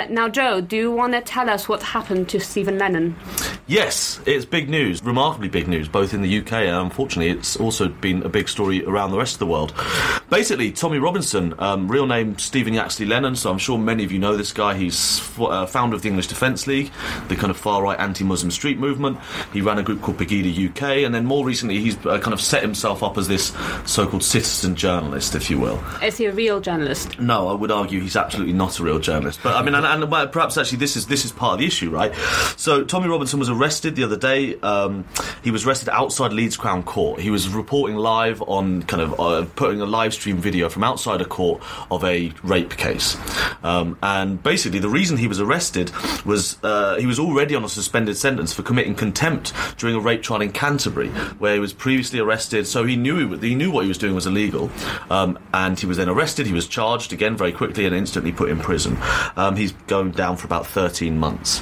Now, Joe, do you want to tell us what happened to Stephen Lennon? Yes, it's big news, remarkably big news, both in the UK and unfortunately it's also been a big story around the rest of the world. Basically, Tommy Robinson, real name Stephen Yaxley-Lennon, so I'm sure many of you know this guy. He's founder of the English Defence League, the kind of far-right anti-Muslim street movement. He ran a group called Pegida UK, and then more recently he's kind of set himself up as this so-called citizen journalist, if you will. Is he a real journalist? No, I would argue he's absolutely not a real journalist. But I mean, and perhaps actually this is part of the issue, right? So Tommy Robinson was arrested the other day. He was arrested outside Leeds Crown Court. He was reporting live on kind of putting a live stream video from outside a court of a rape case. And basically the reason he was arrested was he was already on a suspended sentence for committing contempt during a rape trial in Canterbury, where he was previously arrested. So he knew what he was doing was illegal. And he was then arrested. He was charged again very quickly and instantly put in prison. He's going down for about 13 months.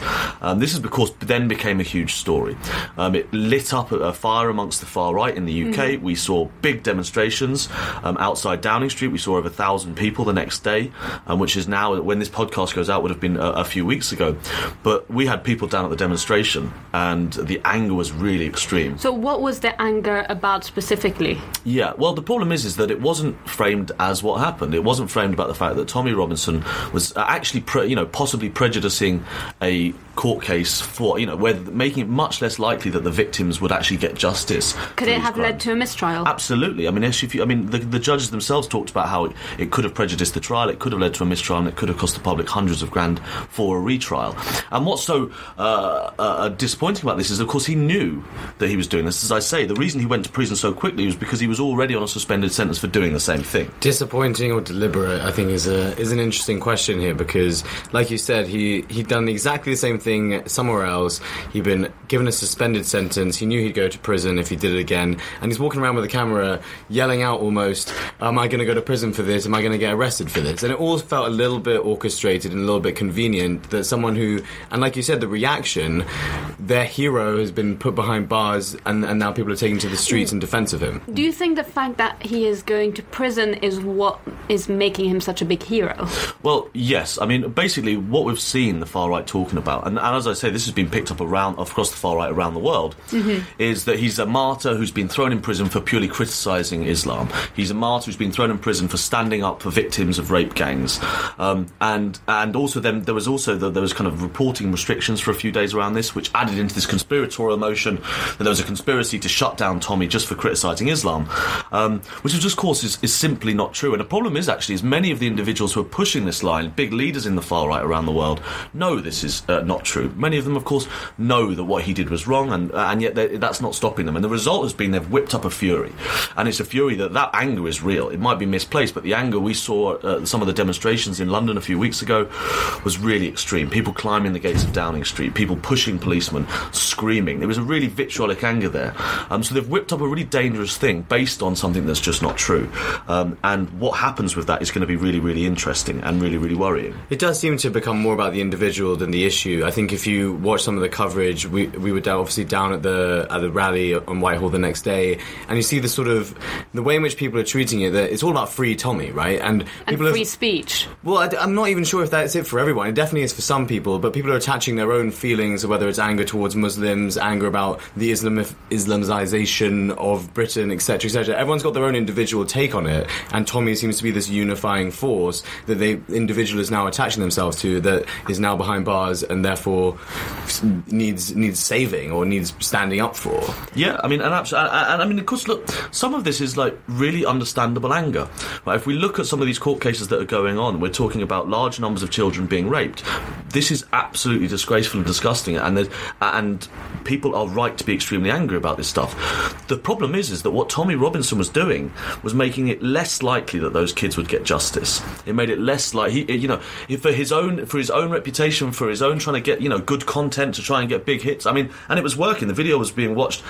This is because then became a huge story. It lit up a fire amongst the far right in the UK. Mm-hmm. We saw big demonstrations outside Downing Street. We saw over 1,000 people the next day, which is now, when this podcast goes out, would have been a few weeks ago. But we had people down at the demonstration and the anger was really extreme. So what was the anger about specifically? Yeah, well, the problem is that it wasn't framed as what happened. It wasn't framed about the fact that Tommy Robinson was actually possibly prejudicing a court case for, where making it much less likely that the victims would actually get justice. Could it have led to a mistrial? Absolutely. I mean, the judges themselves talked about how it could have prejudiced the trial, it could have led to a mistrial, and it could have cost the public hundreds of grand for a retrial. And what's so disappointing about this is, of course, he knew that he was doing this. As I say, the reason he went to prison so quickly was because he was already on a suspended sentence for doing the same thing. Disappointing or deliberate, I think, is an interesting question here, because, like you said, he'd done exactly the same thing somewhere else. He'd been given a suspended sentence. He knew he'd go to prison if he did it again, and he's walking around with a camera yelling out almost, am I going to go to prison for this? Am I going to get arrested for this? And it all felt a little bit orchestrated and a little bit convenient that someone who, and like you said, the reaction, their hero has been put behind bars and now people are taking to the streets in defence of him. Do you think the fact that he is going to prison is what is making him such a big hero? Well, yes. I mean, basically what we've seen the far right talking about, and as I say, this has been picked up across the far right around the world, is that he's a martyr who's been thrown in prison for purely criticising Islam. He's a martyr who's been thrown in prison for standing up for victims of rape gangs. And also then there was kind of reporting restrictions for a few days around this, which added into this conspiratorial notion that there was a conspiracy to shut down Tommy just for criticising Islam, which of course is simply not true. And the problem is many of the individuals who are pushing this line, big leaders in the far right around the world, know this is not true. Many of them, of course, know that what he did was wrong, and yet that's not stopping them. And the result has been they've whipped up a fury, and it's a fury that anger is real. It might be misplaced, but the anger we saw at some of the demonstrations in London a few weeks ago was really extreme. People climbing the gates of Downing Street, people pushing policemen, screaming. There was a really vitriolic anger there. So they've whipped up a really dangerous thing based on something that's just not true. And what happens with that is going to be really, really interesting and really, really worrying. It does seem to become more about the individual than the issue. I think if you watch some of the coverage, we were obviously down at the rally on Whitehall the next day, and you see the way in which people are treating it, that it's all about free Tommy, right? And free speech. Well, I'm not even sure if that's it for everyone. It definitely is for some people, but people are attaching their own feelings, whether it's anger towards Muslims, anger about the Islamization of Britain, etc., etc. Everyone's got their own individual take on it, and Tommy seems to be this unifying force that the individual is now attaching themselves to, that is now behind bars and therefore needs saving or needs standing up for. Yeah, I mean, and of course, look, some of this is like really understandable anger. Right? If we look at some of these court cases that are going on, we're talking about large numbers of children being raped. This is absolutely disgraceful and disgusting, and people are right to be extremely angry about this stuff. The problem is that what Tommy Robinson was doing was making it less likely that those kids would get justice. It made it less likely, for his own reputation, for his own trying to get, good content to try and get big hits. I mean, and it was working. The video had been watched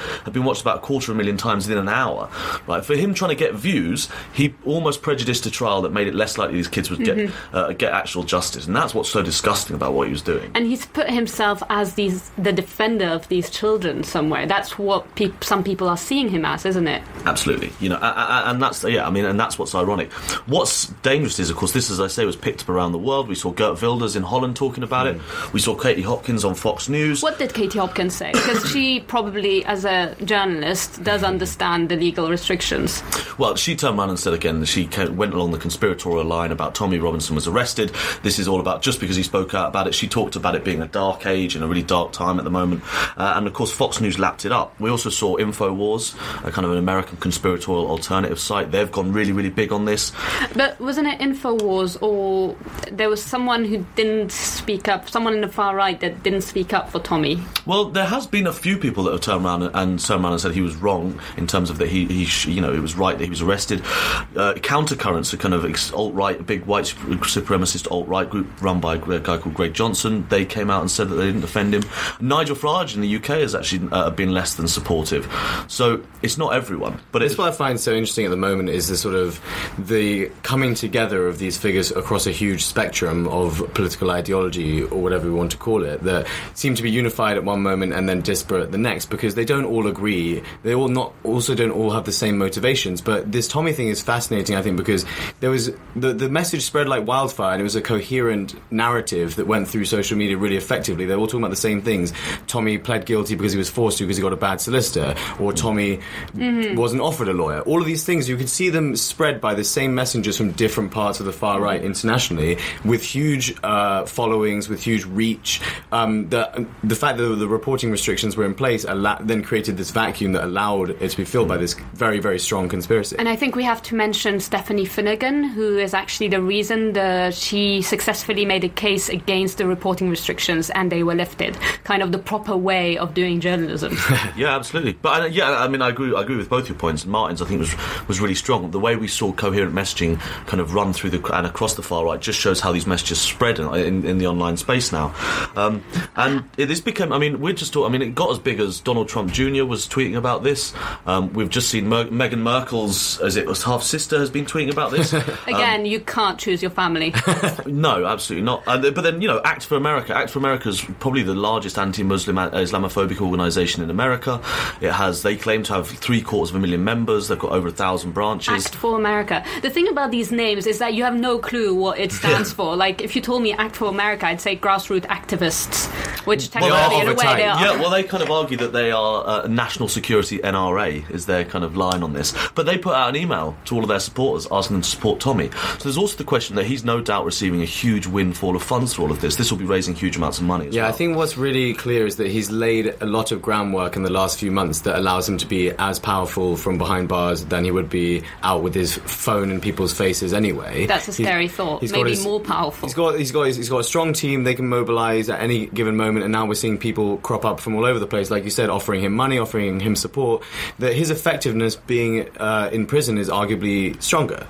about 250,000 times within an hour. Right? For him trying to get views, he almost prejudiced a trial that made it less likely these kids would get actual justice. And that's what's so disgusting about what he was doing. And he's put himself as the defender of these children somewhere. That's what some people are seeing him as, isn't it? Absolutely. And that's and that's what's ironic. What's dangerous is, of course, this, as I say, was picked up around the world. We saw Geert Wilders in Holland talking about it. We saw Katie Hopkins on Fox News. What did Katie Hopkins say? Because she probably, as a journalist, does understand the legal restrictions. Well, she turned around and said again that she went along the conspiratorial line about Tommy Robinson was arrested. This is all about, just because he spoke out about it, she talked about it being a dark age and a really dark time at the moment. And of course, Fox News lapped it up. We also saw InfoWars, a kind of an American conspiratorial alternative site. They've gone really, really big on this. But wasn't it InfoWars, or there was someone who didn't speak up, someone in the far right that didn't speak up for Tommy? Well, there has been a few people that have turned around and said he was wrong in terms of that it was right that he was arrested. Countercurrents, a kind of alt-right, big white supremacist alt-right group run by a guy called Greg Johnson, they came out and said that they didn't defend him. Nigel Farage in the UK has actually been less than supportive. So it's not everyone. But it's what I find so interesting at the moment is the sort of the coming together of these figures across a huge spectrum of political ideology, or whatever we want to call it, that seem to be unified at one moment and then disparate at the next, because they don't all agree. They also don't all have the same motivations. But this Tommy thing is fascinating, I think, because there was the message spread like wildfire, and it was a coherent narrative that went through social media really effectively. They were all talking about the same things. Tommy pled guilty because he was forced to, because he got a bad solicitor, or Tommy wasn't offered a lawyer. All of these things, you could see them spread by the same messengers from different parts of the far right internationally, with huge followings, with huge reach. The fact that the reporting restrictions were in place then created this vacuum that allowed it to be filled by this very, very strong conspiracy. And I think we have to mention Stephanie Finnegan, who is actually the reason that she successfully made a case against the reporting restrictions and they were lifted. Kind of the proper way of doing journalism. Yeah, absolutely. But I agree with both your points. And Martin's, I think, was really strong. The way we saw coherent messaging kind of run through and across the far right just shows how these messages spread in the online space now. This became, it got as big as Donald Trump Jr. was tweeting about this. We've just seen Meghan Merkel's, half sister has been tweeting about this. Again, you can't choose your family. No, absolutely not. But then, Act for America. Act for America is probably the largest anti-Muslim Islamophobic organisation in America. They claim to have 750,000 members. They've got over 1,000 branches. Act for America. The thing about these names is that you have no clue what it stands for. Like, if you told me Act for America, I'd say grassroots activists, which technically in a way they are. Yeah, well, they kind of argue that they are national security NRA is their kind of line on this. But they put out an email to all of their supporters asking them to support Tommy. So there's also the question that he's no doubt receiving a huge windfall of funds for all of this. This will be raising huge amounts of money as well. I think what's really clear is that he's laid a lot of groundwork in the last few months that allows him to be as powerful from behind bars than he would be out with his phone in people's faces anyway. That's a scary thought. Maybe more powerful. He's got a strong team they can mobilise at any given moment, and now we're seeing people crop up from all over the place, like you said, offering him money, offering him support. That his effectiveness being in prison is arguably stronger.